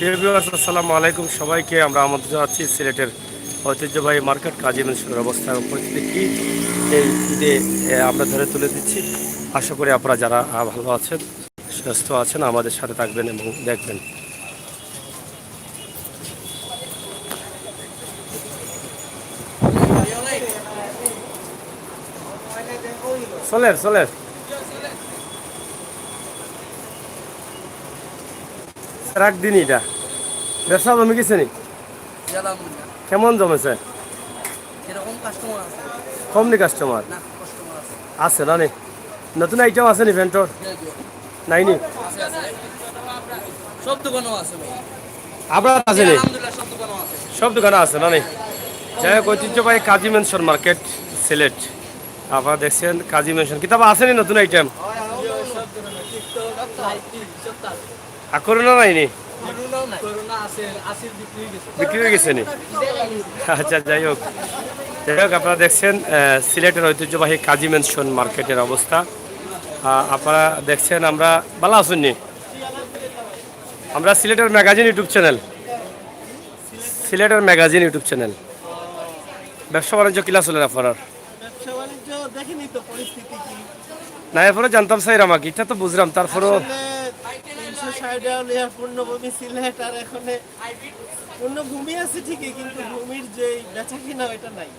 প্রিয় ভিউয়ার্স, আসসালামু আলাইকুম। সবাইকে আমরা আমন্ত্রণ জানাচ্ছি সিলেটের ঐতিহ্যবাহী মার্কেট কাজী মনসুরের অবস্থা এবং পরিস্থিতি কী এই ঈদে আমরা ধরে তুলে দিচ্ছি। আশা করি আপনারা যারা ভালো আছেন, সুস্থ আছেন, আমাদের সাথে থাকবেন এবং দেখবেন। চলের চলের রাখ দিন এটা ব্যবসা জমে গেছে নি? কেমন জমেছে? কম নি কাস্টমার আছে না? নি নতুন আইটেম আছে নি? ভেন্টর নাইনি? সব দোকানও আছে ভাই, আপনার আছে নি? আলহামদুলিল্লাহ সব দোকানও আছে। সব দোকানে আছে না? নি যাই হোক, ঐতিহ্যবাহী কাজী মেনশন মার্কেট সিলেট। আপনারা দেখছেন কাজী মেনশন কিতাব আছে নি? নতুন আইটেম করোনা নাইনি? বিক্রি হয়ে গেছে নি? আচ্ছা, যাই হোক আপনারা দেখছেন সিলেটের ঐতিহ্যবাহী কাজী মেনশন মার্কেটের অবস্থা। আপনারা দেখছেন আমরা ভালো আছেন নি? আমরা সিলেটের ম্যাগাজিন ইউটিউব চ্যানেল, সিলেটের ম্যাগাজিন ইউটিউব চ্যানেল। ব্যবসা বাণিজ্য কিলা চলে আপনার? ব্যবসা বাণিজ্য দেখেনি তো পরিস্থিতি কি। না এরপরে জানতাম স্যার আমাকে এটা তো বুঝলাম, তারপরেও আসলে 360 পূর্ণভূমি সিলেট, আর এখন পূর্ণভূমি আছে ঠিকই, কিন্তু ভূমির যে বেচা কিনা ওইটা নাই।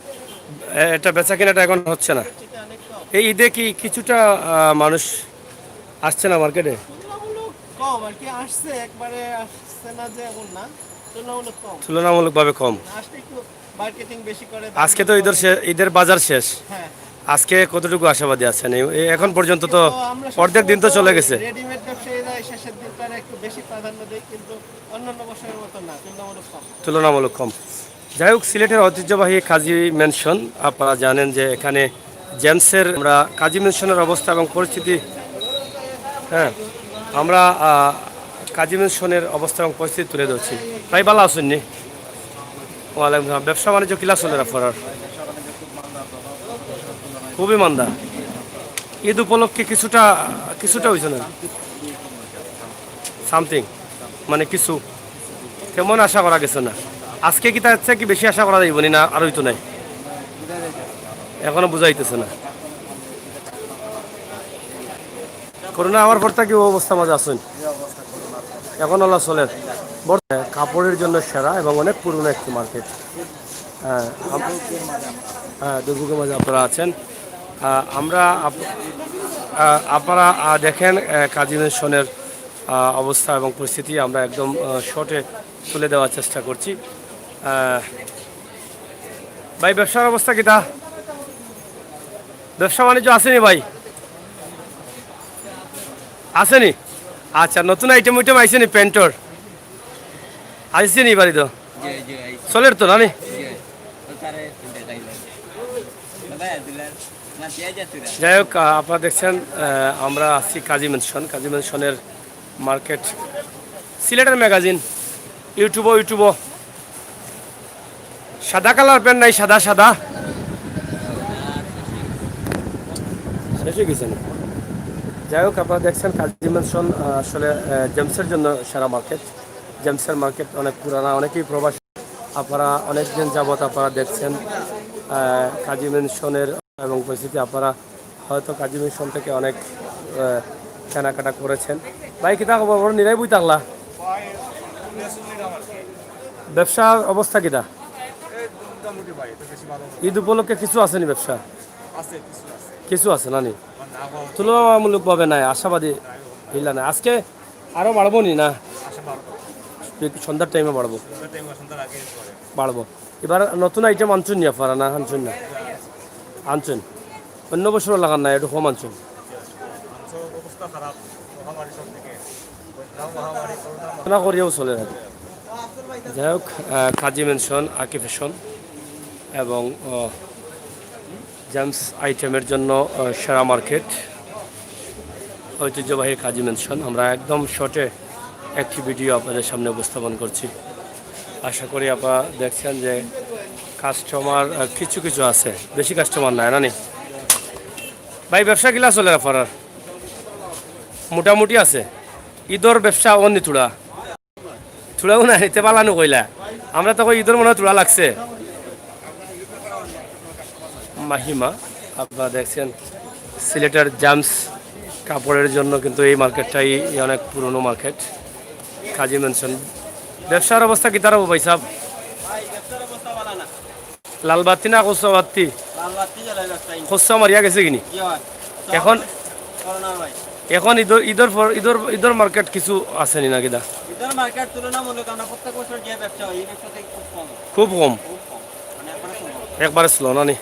এটা বেচা কেনাটা এখন হচ্ছে না। এটা অনেক কম, এই ঈদে কি কিছুটা মানুষ আসছে না মার্কেটে? তুলনামূলক কম আর কি। আসছে, একবারে আসছে না যে এমন না, তুলনামূলক কম। তুলনামূলকভাবে কম। আসলে একটু মার্কেটিং বেশি করে। আজকে তো ঈদের বাজার শেষ। হ্যাঁ, আজকে কতটুকু আশাবাদী আছেন? এখন পর্যন্ত তো তো আমরা অর্ধেক দিন তো চলে গেছে। রেডিমেড ব্যবসায়ীরা শেষের দিনটা একটু বেশি প্রাধান্য দেয়, কিন্তু অন্যান্য বছরের মতো না, তুলনামূলক কম। তুলনামূলক কম। যাই হোক, সিলেটের ঐতিহ্যবাহী কাজী মেনশন, আপনারা জানেন যে এখানে জেমসের আমরা কাজী মেনশনের অবস্থা এবং পরিস্থিতি, হ্যাঁ আমরা কাজী মেনশনের অবস্থা এবং পরিস্থিতি তুলে ধরছি। তাই ভালো আছেন নি? ওয়ালাইকুম আসসালাম। ব্যবসা বাণিজ্য কিলা চলে আপনার? খুবই মান্দা। ঈদ উপলক্ষে কিছুটা কিছুটা হয়েছে না? সামথিং মানে কিছু তেমন আশা করা গেছে না। আজকে কি তার চেয়ে কি বেশি আশা করা যাইব না? আর হইতো নাই, এখনো বুঝাইতেছে না। করোনা আমার পর থেকে অবস্থা মাঝে আসুন এখন ওলা চলে। কাপড়ের জন্য সেরা এবং অনেক পুরনো একটি মার্কেট। হ্যাঁ হ্যাঁ, দুর্যোগের মাঝে আপনারা আছেন। আমরা আপনারা দেখেন কাজী মেনশনের অবস্থা এবং পরিস্থিতি আমরা একদম শর্টে তুলে দেওয়ার চেষ্টা করছি। ভাই ব্যবসার অবস্থা কিটা? ব্যবসা বাণিজ্য আসেনি ভাই? আসেনি? আচ্ছা, নতুন আইটেম উইটেম আইসেনি? প্যান্টর আইসেনি বাড়ি তো চলের তো না? নি যাই হোক, আপনারা দেখছেন আমরা আছি কাজী মেনশন। কাজী মেনশনের মার্কেট সিলেটের ম্যাগাজিন ইউটিউবও সাদা কালার প্যান্ট নাই? সাদা সাদা শেষ হয়ে গেছে না? যাই হোক, আপনারা দেখছেন কাজী মেনশন আসলে জেমসের জন্য সেরা মার্কেট। জেমসের মার্কেট অনেক পুরানা, অনেকেই প্রবাসী। আপনারা অনেকদিন যাবৎ আপনারা দেখছেন কাজী মেনশনের এবং পরিস্থিতি। আপনারা হয়তো কাজী মেনশন থেকে অনেক কেনাকাটা করেছেন। ভাই কিতা খবর? নিরাই বই থাকলা? ব্যবসার অবস্থা কিটা? ঈদ উপলক্ষে কিছু আসেনি ব্যবসা? কিছু আছে না? নি তুলনামূলকভাবে নাই, আশাবাদী হিলা নাই। আজকে আরও বাড়বো নি না? সন্ধ্যার টাইমে বাড়বো। এবার নতুন আইটেম আনছুন নি আপনারা? না আনছুন না? আনছুন অন্য বছরও লাগান না, একটু কম আনছুন। না করিয়াও চলে না। যাই হোক, কাজী মেনশন, আকি ফ্যাশন এবং জেমস আইটেমের জন্য সেরা মার্কেট ঐতিহ্যবাহী কাজী মেনশন। আমরা একদম শর্টে একটি ভিডিও আপনাদের সামনে উপস্থাপন করছি। আশা করি আপনারা দেখছেন যে কাস্টমার কিছু কিছু আছে, বেশি কাস্টমার নাই না? নি ভাই ব্যবসা কিলা চলে আপনার? মোটামুটি আছে। ঈদর ব্যবসা অন্য তুলাও না নিতে পালানো কইলা আমরা তো কই ঈদের মনে হয় তুলা লাগছে মাহিমা আপনারা দেখছেন সিলেটের জামস কাপড়ের জন্য কিন্তু এই মার্কেটটাই অনেক পুরনো মার্কেট কাজী মেনশন ব্যবসার অবস্থা কি তারা ভাই সাহেব লালবাতি না কোসাবাতি খোসা মারিয়া গেছে কিনি এখন এখন ঈদের ঈদের পর ঈদের মার্কেট কিছু আসেনি না কিনা ঈদের মার্কেট তুলনামূলক আমরা প্রত্যেক বছর যে ব্যবসা হয় এই ব্যবসা থেকে খুব খুব কম কম খুব কম মানে একবারে কম একবারে স্লো না নি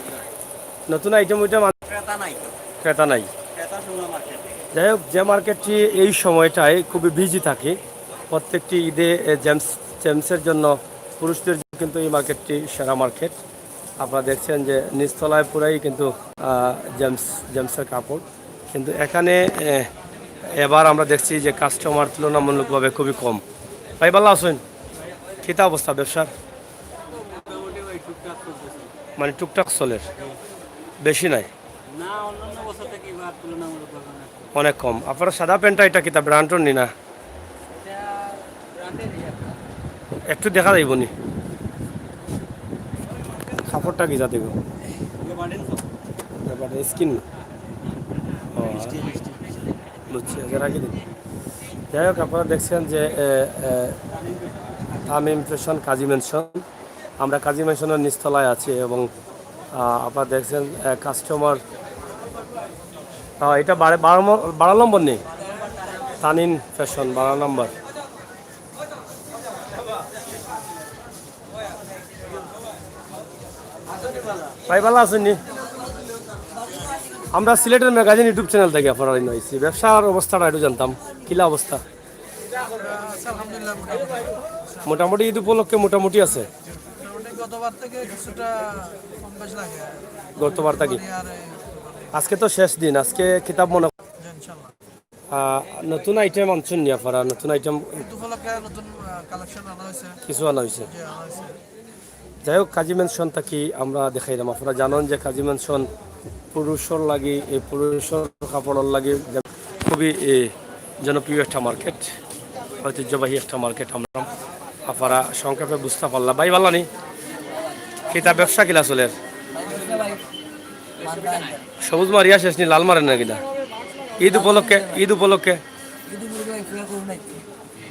নতুন আইটেম ওইটা ক্রেতা নাই ক্রেতা নাই ক্রেতা শূন্য মার্কেট যাই হোক যে মার্কেটটি এই সময়টায় খুবই বিজি থাকে প্রত্যেকটি ঈদে জেমসের জন্য পুরুষদের জন্য কিন্তু এই মার্কেটটি সেরা মার্কেট আপনারা দেখছেন যে নিচতলায় পুরাই কিন্তু জেমসের কাপড় কিন্তু এখানে এবার আমরা দেখছি যে কাস্টমার তুলনামূলকভাবে খুবই কম ভাই ভালো আছেন কিতা অবস্থা ব্যবসার মোটামুটি ওই টুকটাক চলতেছে মানে টুকটাক চলে বেশি নাই না অন্যান্য বছর থেকে এবার তুলনামূলক অনেক কম আপনারা সাদা প্যান্টটা এটা কিতা ব্র্যান্ডর নি না একটু দেখা যাইব নি কাপড়টা কি যা দেব ব্যাপারটা স্কিন বুঝছি রাখি দিন যাই হোক আপনারা দেখছেন যে তামিম ফ্যাশন কাজী মেনশন আমরা কাজী মেনশনের নিচতলায় আছি এবং আপনারা দেখছেন কাস্টমার এটা 12 নম্বর নেই তানিম ফ্যাশন 12 নম্বর ভাই ভালো আছেন নি আমরা সিলেটের ম্যাগাজিন ইউটিউব চ্যানেল থেকে আপনারা আইছি ব্যবসার অবস্থাটা একটু জানতাম কিলা অবস্থা মোটামুটি ঈদ উপলক্ষে মোটামুটি আছে গতবার থেকে কিছুটা কম বেশ লাগে গতবার থেকে আজকে তো শেষ দিন আজকে কিতাব মনে নতুন আইটেম আনছেন নি আপনারা নতুন আইটেম উপলক্ষে নতুন কালেকশন আনা হয়েছে কিছু আনা হয়েছে যে আনা হয়েছে যাই হোক কাজী মেনশন থাকি আমরা দেখাইলাম আপনারা জানেন যে কাজী মেনশন পুরুষের লাগি এই পুরুষের কাপড়ের লাগি খুবই জনপ্রিয় একটা মার্কেট ঐতিহ্যবাহী একটা মার্কেট আমরা আপনারা সংক্ষেপে বুঝতে পারলাম ভাই ভালো নি কিতা ব্যবসা কিলা চলে সবুজ মারিয়া শেষ নি লাল মারেন না কিনা ঈদ উপলক্ষে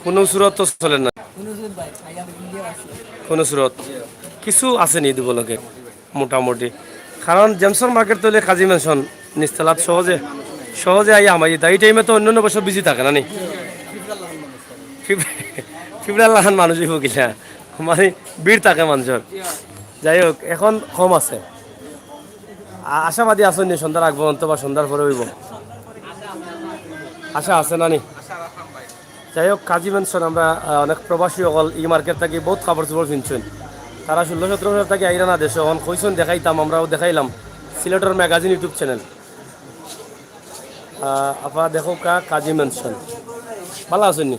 কোনো সুরত তো চলে না কোনো সুরত কিছু আসেনি ঈদ উপলক্ষে মোটামুটি কারণ জেমসন মার্কেট তৈরি কাজী মেনশন নিচতলাত সহজে আই আমাই এই টাইমে তো অন্যান্য বছর বিজি থাকে না নি ফিবরাল লাহান মানুষই ভুগিলা মানে ভিড় থাকে মানুষের যাই হোক এখন কম আছে আশাবাদী আছেন নি সন্ধ্যার আগ পর্যন্ত বা সন্ধ্যার পরে হইব আশা আছে না নি যাই হোক কাজী মেনশন আমরা অনেক প্রবাসী অকল এই মার্কেট থেকে বহুত কাপড় চোপড় কিনছেন তারা 16-17 হাজার টাকা আইরা না দেশে এখন কইসন দেখাইতাম আমরাও দেখাইলাম সিলেটের ম্যাগাজিন ইউটিউব চ্যানেল আপনারা দেখো কাজী মেনশন ভালো আছেন নি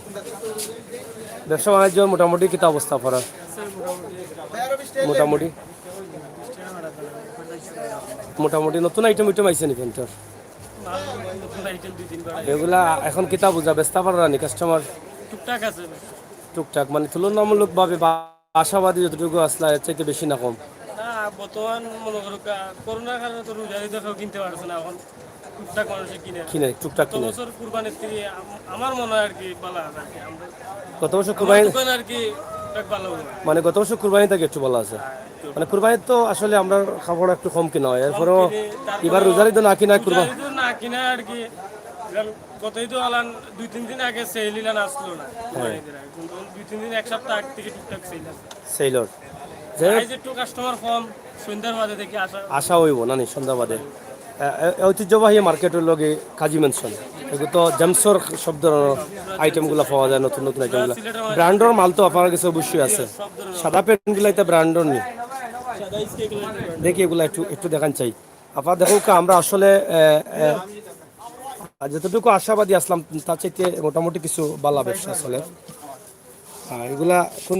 ব্যবসা বাণিজ্য মোটামুটি কিতা অবস্থা আপনার মোটামুটি মোটামুটি নতুন আইটেম আইছে নি প্যান্টের এগুলা এখন কিতা বুঝা ব্যস্ত পারা নি কাস্টমার টুকটাক আছে টুকটাক মানে তুলনামূলকভাবে আশাবাদী যতটুকু আসলে এর চাইতে বেশি না কম না বর্তমান মনে করো করোনার কারণে তো রোজারি দেখাও কিনতে পারছে না এখন টুকটাক মানুষে কিনে কিনে টুকটাক গত কিনে বছর কুরবানির থেকে আমার মনে হয় আর কি ভালো আর কি আমরা গত বছর কুরবানি দোকান আর কি টুকটাক ভালো হবে মানে গত বছর কুরবানি থেকে একটু ভালো আছে মানে কুরবানির তো আসলে আমরা কাপড় একটু কম কিনা হয় এরপরেও এবার রোজারি তো না কিনা কুরবানি রোজারি তো না কিনা আর কি গতই তো আলান 2-3 দিন আগে সেল ইলান আসলো না কিন্তু 2-3 দিন এক সপ্তাহ আগে থেকে টুকটাক সেল আছে সেইলর যাই হোক এই যে একটু কাস্টমার কম সন্ধ্যার বাদে দেখি আশা হইব না নি সন্ধ্যাবাদে ঐতিহ্যবাহী মার্কেটের লগে কাজী মেনশন এগুলো তো জেমসর সব ধরনের আইটেমগুলো পাওয়া যায় নতুন নতুন আইটেমগুলো ব্র্যান্ডর মাল তো আপনার কাছে অবশ্যই আছে সাদা প্যান্টগুলো এটা ব্র্যান্ডর নেই দেখি এগুলো একটু একটু দেখান চাই আপনার দেখো আমরা আসলে যতটুকু আশাবাদী আসলাম তার চাইতে মোটামুটি কিছু বালা ব্যবসা চলে এগুলা কোন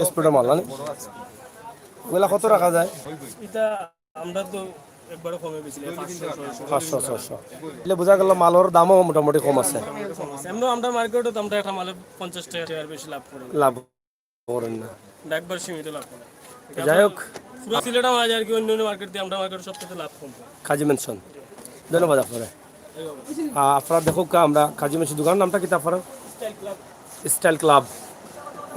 স্পোর্টের মাল না এগুলা কত রাখা যায় এটা আমরা তো একবারে কমে বেশি 500 600 এলে বোঝা গেল মালের দামও মোটামুটি কম আছে, এমন আমরা মার্কেটে আমরা একটা মালে 50 টাকা আর বেশি লাভ করি লাভ করেন না। একবার সীমিত লাভ করি যাই হোক, পুরো সিলেট মাছ আর কি অন্য অন্য মার্কেট দিয়ে আমরা মার্কেটে সবথেকে লাভ কম পাই। কাজী মেনশন, ধন্যবাদ আপনারা। আপনারা দেখুক আমরা কাজী মেনশন দোকানের নামটা কি আপনার? Style club.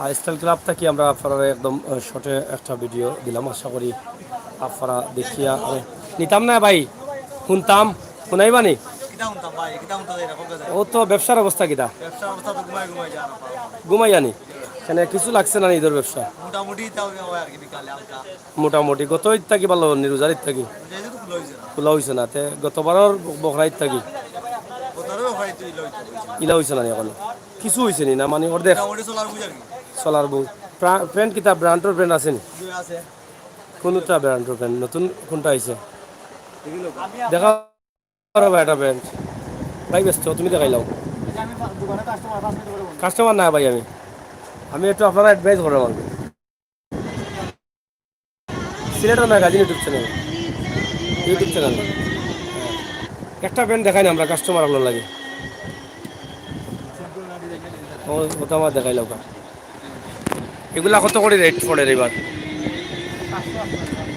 আর স্টাইল ক্লাব থেকে আমরা আপনারা একদম শর্টে একটা ভিডিও দিলাম, আশা করি আপনারা দেখিয়া নিতাম না ভাই, শুনতাম শুনাইবা নি? ও তো ব্যবসার অবস্থা কিটা ঘুমাই আনি কেন, কিছু লাগছে না ঈদের ব্যবসা? মোটামুটি গত ঈদ থাকি ভালো নি, রোজার ঈদ থাকি খোলা হয়েছে না, তে গতবারের বকরা ঈদ থাকি ইলা হয়েছে না এখন কিছু হয়েছে নি না, মানে অর্ধেক সোলার বউ প্যান্ট কিতা ব্র্যান্ডের প্যান্ট আছে নি? কোনটা ব্র্যান্ডের প্যান্ট নতুন কোনটা আইছে দেখা পারবা? এটা প্যান্ট ভাই ব্যস্ত, তুমি দেখাই লাও। কাস্টমার না ভাই, আমি একটু আপনারা অ্যাডভাইস করলাম আর কি। সিলেটের ম্যাগাজিন ইউটিউব চ্যানেল একটা প্যান্ট দেখাই না আমরা, কাস্টমার আপনার লাগে ওটা আমার দেখাই লাও। এগুলা কত করে রেট পড়ে এবার?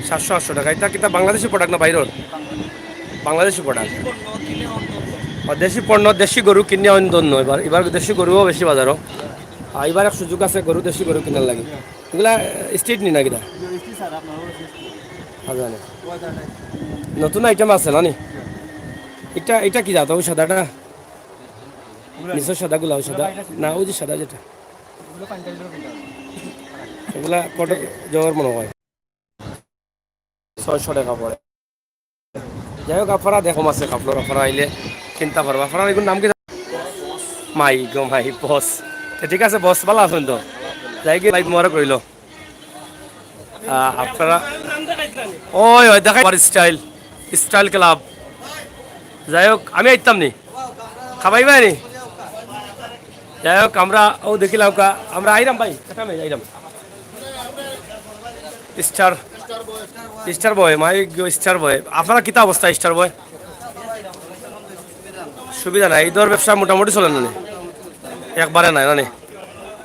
700-800 টাকা। এটা কিতা বাংলাদেশি প্রোডাক্ট না বাইরের? বাংলাদেশি প্রোডাক্ট। দেশি পণ্য, দেশি গরু কিনে অন্য এবার দেশি গরুও বেশি বাজারও। এবার এক সুযোগ আছে গরু, দেশি গরু কেনার লাগে। এগুলা স্ট্রিট নি না কিনা জানে, নতুন আইটেম আছে না নি? এটা এটা কি জাত? ওই সাদাটা নিচের সাদাগুলা, ওই সাদা না, ওই যে সাদা যেটা, এগুলা কত জবর মনে হয় 600 টাকা পড়ে। যাই হোক আপনারা দেখো আছে কাপড়, আপনারা আইলে চিন্তা করবো। আপনারা এগুলোর নাম কি? মাই গো মাই বস। ঠিক আছে বস, ভালো আছেন তো? যাই গিয়ে লাইক মোবারক রইল। আপনারা ওই ওই দেখাই স্টাইল স্টাইল ক্লাব। যাই হোক আমি আইতাম নি, খাবাই ভাই নি? যাই হোক আমরা ও দেখিলাম আমরা আইরাম ভাই, আইরাম স্টার স্টার বয়, মাই স্টার বয়। আপনারা কিতা অবস্থা স্টার বয়? সুবিধা নাই, ঈদের ব্যবসা মোটামুটি চলে না, একবারে নাই না?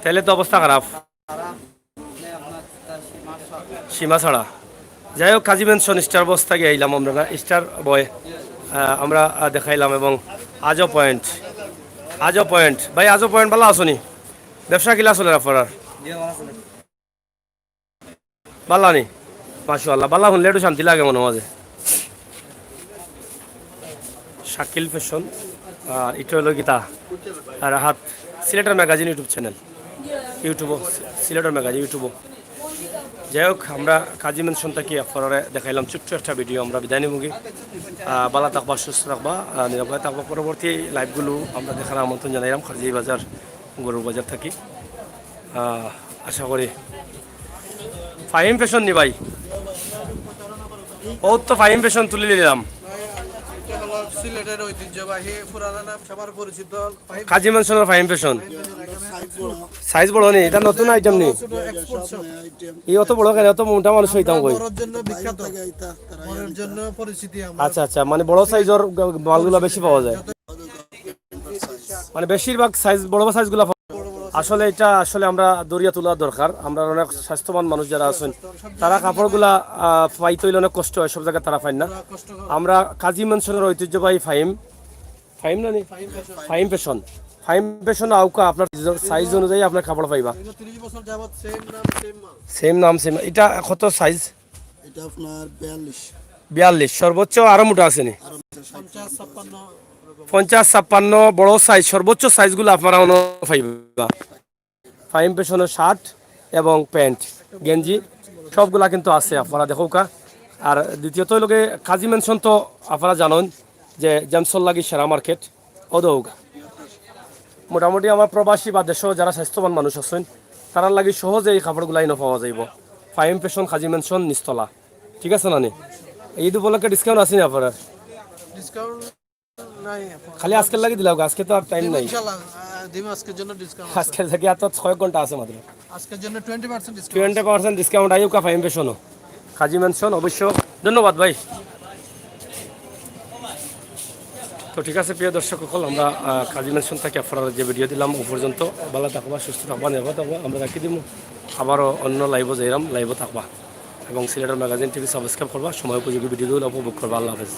তাহলে তো অবস্থা খারাপ, সীমা ছাড়া। যাই হোক কাজী মেনশন স্টার বস থেকে আইলাম আমরা, স্টার বয় আমরা দেখাইলাম। এবং আজও পয়েন্ট ভাই, আজও পয়েন্ট ভালো আসনি? ব্যবসা কিলা চলে আপনার? ভালো নি? মাশাআল্লাহ, ভালো শুনলে একটু শান্তি লাগে মনে মাঝে। শাকিল ফ্যাশন, আর এটা হলো গীতা আর হাত সিলেটের ম্যাগাজিন ইউটিউব চ্যানেল, ইউটিউবও সিলেটের ম্যাগাজিন ইউটিউবও। যাই হোক আমরা কাজী মেনশন থেকে আপনারা দেখাইলাম ছোট্ট একটা ভিডিও। আমরা বিদায় নিবগি, ভালো থাকবা, সুস্থ থাকবা, নিরাপদে থাকবা। পরবর্তী লাইভগুলো আমরা দেখার আমন্ত্রণ জানাইলাম কাজী বাজার, গরুর বাজার থাকি। আশা করি ফাহিম ফ্যাশন নি ভাই, বহুত তো ফাহিম ফ্যাশন তুলে নিলাম। সিলেটের ঐতিহ্যবাহী পুরানা নাম সবার পরিচিত কাজী মেনশনের ফাহিম ফ্যাশন। সাইজ বড় নি, এটা নতুন আইটেম নি? এই অত বড় কেন? অত মোটা মানুষ হইতাম কই? বড়র জন্য বিখ্যাত, বড়র জন্য পরিচিতি আমরা। আচ্ছা আচ্ছা, মানে বড় সাইজের মালগুলা বেশি পাওয়া যায়, মানে বেশিরভাগ সাইজ বড় সাইজগুলা। আসলে এটা আসলে আমরা দরিয়া তোলা দরকার। আমরা অনেক স্বাস্থ্যবান মানুষ যারা আছেন তারা কাপড়গুলা পাইতে হইলে অনেক কষ্ট হয়, সব জায়গায় তারা পায় না। আমরা কাজী মেনশনের ঐতিহ্যবাহী ফাহিম না নি? ফাহিম ফ্যাশন আউকা আপনার সাইজ অনুযায়ী আপনার কাপড় পাইবা। 30 বছর যাবত সেম নাম। এটা কত সাইজ? এটা আপনার 42 সর্বোচ্চ, আরো মোটা আছে নি? 50-56 বড় সাইজ, সর্বোচ্চ সাইজগুলো আপনারা পাইবা। ফাহিম ফ্যাশনের শার্ট এবং প্যান্ট, গেঞ্জি সবগুলা কিন্তু আছে, আপনারা দেখো কা। আর দ্বিতীয়ত লোকে কাজী মেনশন তো আপনারা জানেন যে জেমসন লাগি সেরা মার্কেট ও দৌকা। মোটামুটি আমার প্রবাসী বা দেশ যারা স্বাস্থ্যবান মানুষ আছেন তারা লাগি সহজে এই কাপড়গুলাই পাওয়া যাইব। ফাহিম ফ্যাশন, কাজী মেনশন, নিচতলা। ঠিক আছে না নি? ঈদ উপলক্ষে ডিসকাউন্ট আছে না আপনার? ডিসকাউন্ট নাই, খালি আজকের লাগি দিলাম, আজকে তো আর টাইম নাই। ইনশাআল্লাহ দিম আজকের জন্য ডিসকাউন্ট। আজকের থেকে আর তো 6 ঘন্টা আছে মাত্র। আজকের জন্য 20% ডিসকাউন্ট। 20% ডিসকাউন্ট আইউকা ফাহিম ফ্যাশনও, কাজী মেনশন অবশ্য। ধন্যবাদ ভাই। তো ঠিক আছে প্রিয় দর্শক সকল, আমরা কাজী মেনশন থেকে আপনারা যে ভিডিও দিলাম ও পর্যন্ত ভালো থাকবা, সুস্থ থাকবা, নিরাপদ থাকবা। আমরা রাখি দিব, আবারও অন্য লাইভও যাইলাম, লাইভও থাকবা এবং সিলেটের ম্যাগাজিন টিভি সাবস্ক্রাইব করবা, সময় উপযোগী ভিডিওগুলো উপভোগ করবা। আল্লাহ হাফেজ।